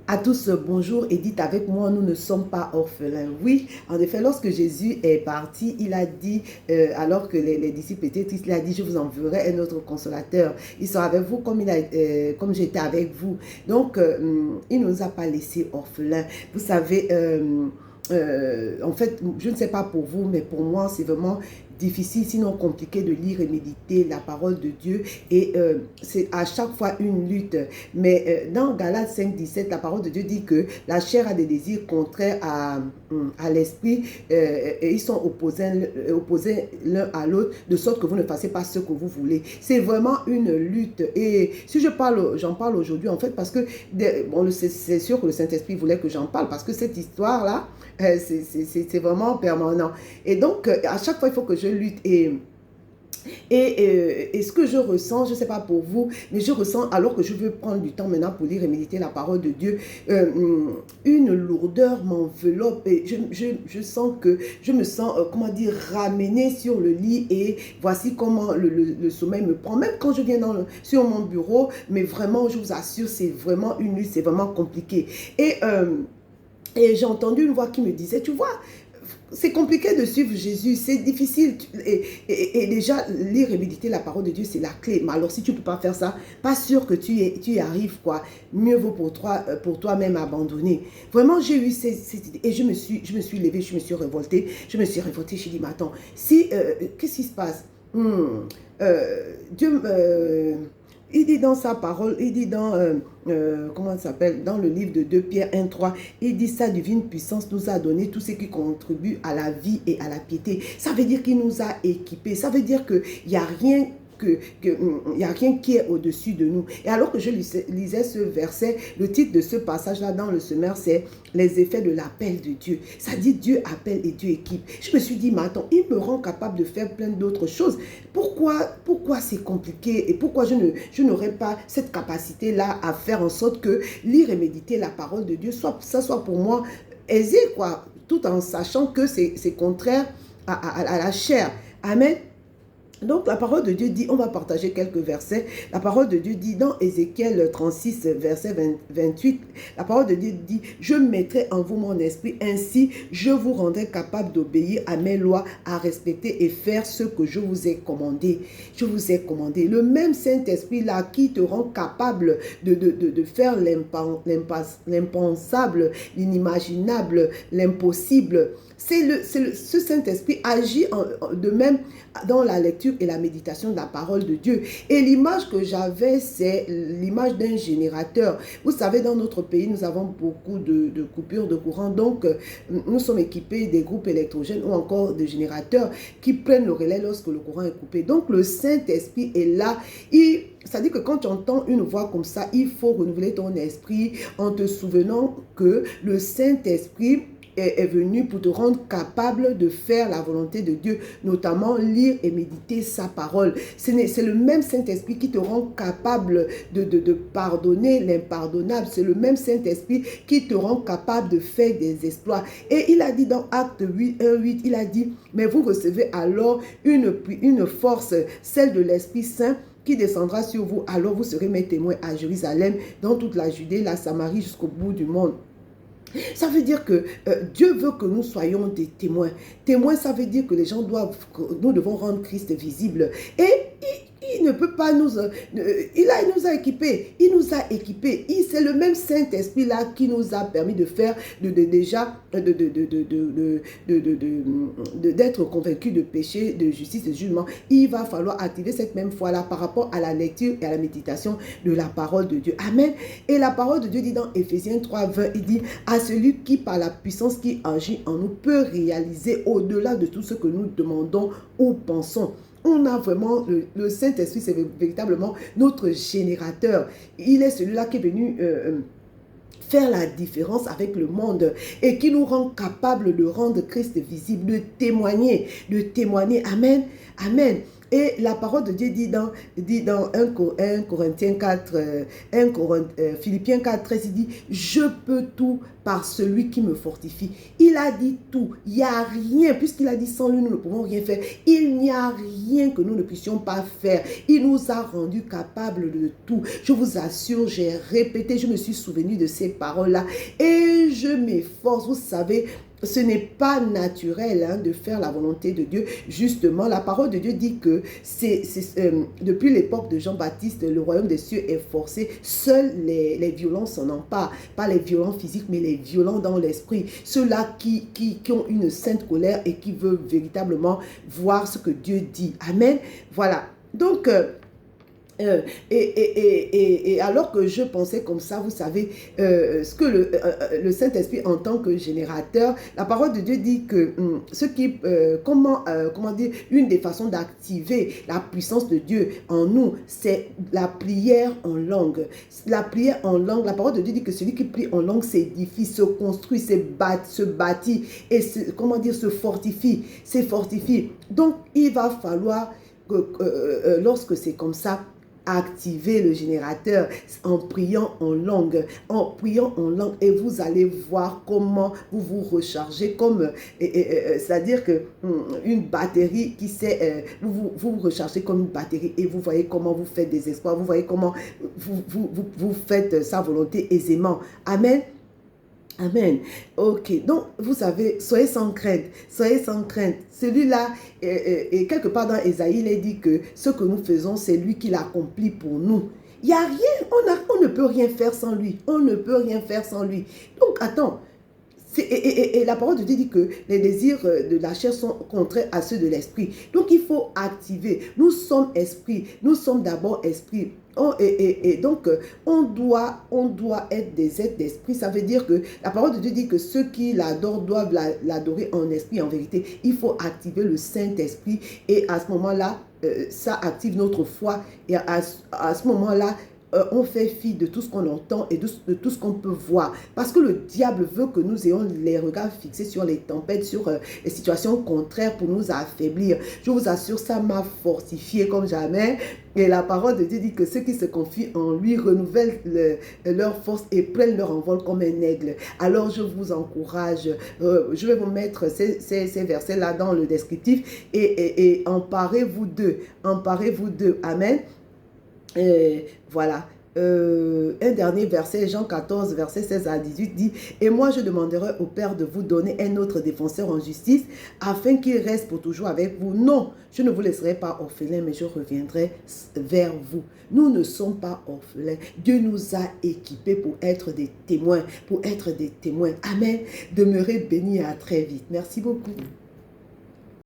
À tous, bonjour et dites avec moi, nous ne sommes pas orphelins. Oui, en effet, lorsque Jésus est parti, il a dit, alors que les disciples étaient tristes, il a dit, je vous enverrai un autre consolateur. Il sera avec vous comme j'étais avec vous. Donc, il ne nous a pas laissés orphelins. Vous savez, en fait, je ne sais pas pour vous, mais pour moi, c'est vraiment difficile, sinon compliqué de lire et méditer la parole de Dieu. Et c'est à chaque fois une lutte. Mais dans Galates 5, 17, la parole de Dieu dit que la chair a des désirs contraires à l'esprit et ils sont opposés l'un à l'autre, de sorte que vous ne fassiez pas ce que vous voulez. C'est vraiment une lutte. Et si j'en parle aujourd'hui, en fait, parce que bon, c'est sûr que le Saint-Esprit voulait que j'en parle, parce que cette histoire-là, c'est vraiment permanent. Et donc, à chaque fois, il faut que je lutte. Et ce que je ressens, je ne sais pas pour vous, mais je ressens, alors que je veux prendre du temps maintenant pour lire et méditer la parole de Dieu, une lourdeur m'enveloppe et je me sens, comment dire, ramenée sur le lit et voici comment le sommeil me prend. Même quand je viens sur mon bureau, mais vraiment, je vous assure, c'est vraiment une lutte, c'est vraiment compliqué. Et j'ai entendu une voix qui me disait, tu vois, c'est compliqué de suivre Jésus, c'est difficile. Et déjà, lire et méditer la parole de Dieu, c'est la clé. Mais alors, si tu ne peux pas faire ça, pas sûr que tu y arrives, quoi. Mieux vaut pour toi-même abandonner. Vraiment, j'ai eu cette idée. Et je me suis levée, je me suis révoltée. Je me suis révoltée, je me suis dit, mais attends, qu'est-ce qui se passe? Dieu... il dit dans sa parole, il dit dans, comment ça s'appelle, dans le livre de 2 Pierre 1, 3, il dit sa divine puissance nous a donné tout ce qui contribue à la vie et à la piété. Ça veut dire qu'il nous a équipés. Ça veut dire qu'il n'y a rien il n'y a rien qui est au-dessus de nous. Et alors que je lisais ce verset, le titre de ce passage-là dans le sommaire, c'est les effets de l'appel de Dieu. Ça dit Dieu appelle et Dieu équipe. Je me suis dit, mais attends, il me rend capable de faire plein d'autres choses. Pourquoi c'est compliqué et pourquoi je n'aurais pas cette capacité-là à faire en sorte que lire et méditer la parole de Dieu, ça soit pour moi aisé, quoi, tout en sachant que c'est contraire à la chair. Amen. Donc la parole de Dieu dit, on va partager quelques versets. La parole de Dieu dit dans Ézéchiel 36, verset 28, la parole de Dieu dit, je mettrai en vous mon esprit, ainsi je vous rendrai capable d'obéir à mes lois, à respecter et faire ce que je vous ai commandé. Je vous ai commandé. Le même Saint-Esprit là qui te rend capable de faire l'impensable, l'inimaginable, l'impossible. Ce Saint-Esprit agit de même dans la lecture et la méditation de la parole de Dieu. Et l'image que j'avais, c'est l'image d'un générateur. Vous savez, dans notre pays, nous avons beaucoup de coupures de courant. Donc, nous sommes équipés des groupes électrogènes ou encore de générateurs qui prennent le relais lorsque le courant est coupé. Donc, le Saint-Esprit est là. Ça dit que quand tu entends une voix comme ça, il faut renouveler ton esprit en te souvenant que le Saint-Esprit est venu pour te rendre capable de faire la volonté de Dieu, notamment lire et méditer sa parole. C'est le même Saint-Esprit qui te rend capable de pardonner l'impardonnable. C'est le même Saint-Esprit qui te rend capable de faire des exploits. Et il a dit dans Acte 1, 8, il a dit, mais vous recevez alors une force, celle de l'Esprit Saint, qui descendra sur vous. Alors vous serez mes témoins à Jérusalem, dans toute la Judée, la Samarie, jusqu'au bout du monde. Ça veut dire que Dieu veut que nous soyons des témoins. Témoins, ça veut dire que nous devons rendre Christ visible. Et il ne peut pas nous... il nous a équipés. Il nous a équipés. C'est le même Saint-Esprit là qui nous a permis de faire, d'être convaincus de péché, de justice, de jugement. Il va falloir activer cette même foi-là par rapport à la lecture et à la méditation de la parole de Dieu. Amen. Et la parole de Dieu dit dans Éphésiens 3, 20, il dit, à celui qui par la puissance qui agit en nous peut réaliser au-delà de tout ce que nous demandons ou pensons. On a vraiment, le Saint-Esprit, c'est véritablement notre générateur. Il est celui-là qui est venu faire la différence avec le monde et qui nous rend capable de rendre Christ visible, de témoigner. Amen. Amen. Et la parole de Dieu dit dans 1 Corinthiens 4, Philippiens 4, 13, il dit, je peux tout par celui qui me fortifie. Il a dit tout. Il n'y a rien, puisqu'il a dit sans lui, nous ne pouvons rien faire. Il n'y a rien que nous ne puissions pas faire. Il nous a rendus capables de tout. Je vous assure, j'ai répété, je me suis souvenu de ces paroles-là et je m'efforce. Vous savez, ce n'est pas naturel de faire la volonté de Dieu. Justement, la parole de Dieu dit que depuis l'époque de Jean-Baptiste, le royaume des cieux est forcé. Seuls les violents s'en emparent. Pas les violents physiques, mais les violents dans l'esprit. Ceux-là qui ont une sainte colère et qui veulent véritablement voir ce que Dieu dit. Amen. Voilà. Donc, et alors que je pensais comme ça, vous savez, ce que le Saint-Esprit en tant que générateur, la parole de Dieu dit que comment dire, une des façons d'activer la puissance de Dieu en nous, c'est la prière en langue. La prière en langue, la parole de Dieu dit que celui qui prie en langue s'édifie, se construit, se bâtit et se fortifie, Donc, il va falloir que lorsque c'est comme ça, activer le générateur en priant en langue, et vous allez voir comment vous vous rechargez c'est-à-dire que une batterie qui sait, vous rechargez comme une batterie et vous voyez comment vous faites des exploits, vous voyez comment vous faites sa volonté aisément. Amen. Amen. Ok, donc vous savez, soyez sans crainte, Celui-là, et quelque part dans Ésaïe, il est dit que ce que nous faisons, c'est lui qui l'accomplit pour nous. Il n'y a rien, on ne peut rien faire sans lui. Donc attends, et la parole de Dieu dit que les désirs de la chair sont contraires à ceux de l'esprit. Donc il faut activer. Nous sommes esprit, nous sommes d'abord esprit. Donc, on doit être des êtres d'esprit. Ça veut dire que la parole de Dieu dit que ceux qui l'adorent doivent l'adorer en esprit, en vérité. Il faut activer le Saint-Esprit et à ce moment-là, ça active notre foi. Et à ce moment-là, on fait fi de tout ce qu'on entend et de tout ce qu'on peut voir. Parce que le diable veut que nous ayons les regards fixés sur les tempêtes, sur les situations contraires pour nous affaiblir. Je vous assure, ça m'a fortifié comme jamais. Et la parole de Dieu dit que ceux qui se confient en lui renouvellent leur force et prennent leur envol comme un aigle. Alors je vous encourage, je vais vous mettre ces versets-là dans le descriptif et emparez-vous d'eux. Amen. Voilà. Un dernier verset, Jean 14, verset 16 à 18 dit, « Et moi je demanderai au Père de vous donner un autre défenseur en justice, afin qu'il reste pour toujours avec vous. Non, je ne vous laisserai pas orphelins, mais je reviendrai vers vous. » Nous ne sommes pas orphelins. Dieu nous a équipés pour être des témoins. Amen. Demeurez bénis, à très vite. Merci beaucoup.